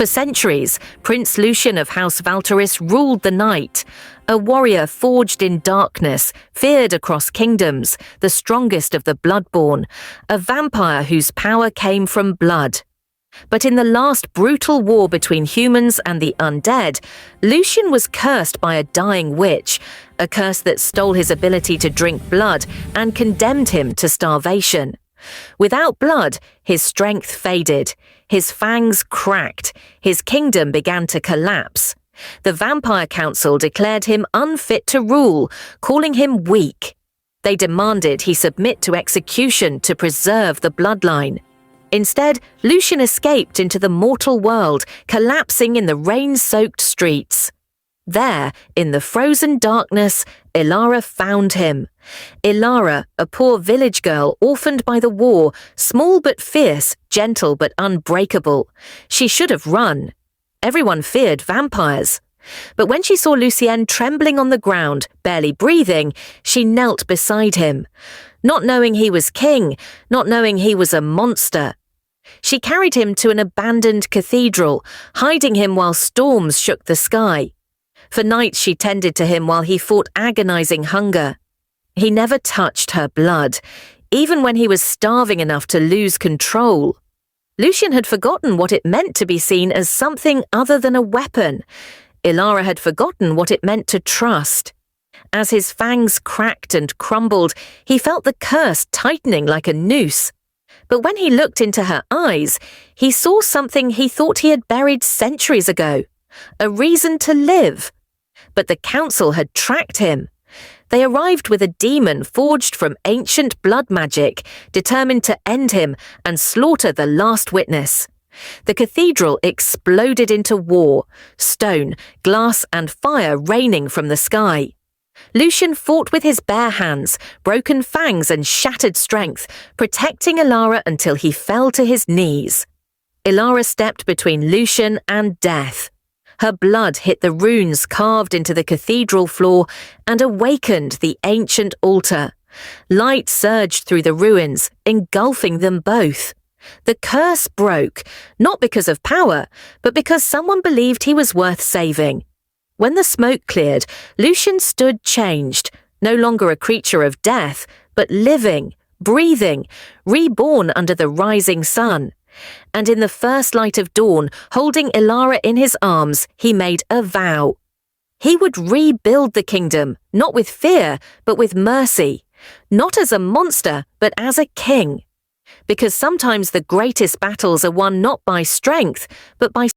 For centuries, Prince Lucian of House Valtaris ruled the night, a warrior forged in darkness, feared across kingdoms, the strongest of the Bloodborn, a vampire whose power came from blood. But in the last brutal war between humans and the undead, Lucian was cursed by a dying witch, a curse that stole his ability to drink blood and condemned him to starvation. Without blood, his strength faded, his fangs cracked, his kingdom began to collapse. The Vampire Council declared him unfit to rule, calling him weak. They demanded he submit to execution to preserve the bloodline. Instead, Lucian escaped into the mortal world, collapsing in the rain-soaked streets. There, in the frozen darkness, Ilara found him. Ilara, a poor village girl orphaned by the war, small but fierce, gentle but unbreakable. She should have run. Everyone feared vampires. But when she saw Lucien trembling on the ground, barely breathing, she knelt beside him. Not knowing he was king, not knowing he was a monster. She carried him to an abandoned cathedral, hiding him while storms shook the sky. For nights she tended to him while he fought agonizing hunger. He never touched her blood, even when he was starving enough to lose control. Lucian had forgotten what it meant to be seen as something other than a weapon. Ilara had forgotten what it meant to trust. As his fangs cracked and crumbled, he felt the curse tightening like a noose. But when he looked into her eyes, he saw something he thought he had buried centuries ago, a reason to live. But the council had tracked him. They arrived with a demon forged from ancient blood magic, determined to end him and slaughter the last witness. The cathedral exploded into war, stone, glass and fire raining from the sky. Lucian fought with his bare hands, broken fangs and shattered strength, protecting Ilara until he fell to his knees. Ilara stepped between Lucian and death. Her blood hit the runes carved into the cathedral floor and awakened the ancient altar. Light surged through the ruins, engulfing them both. The curse broke, not because of power, but because someone believed he was worth saving. When the smoke cleared, Lucian stood changed, no longer a creature of death, but living, breathing, reborn under the rising sun. And in the first light of dawn, holding Ilara in his arms, he made a vow. He would rebuild the kingdom, not with fear, but with mercy. Not as a monster, but as a king. Because sometimes the greatest battles are won not by strength, but by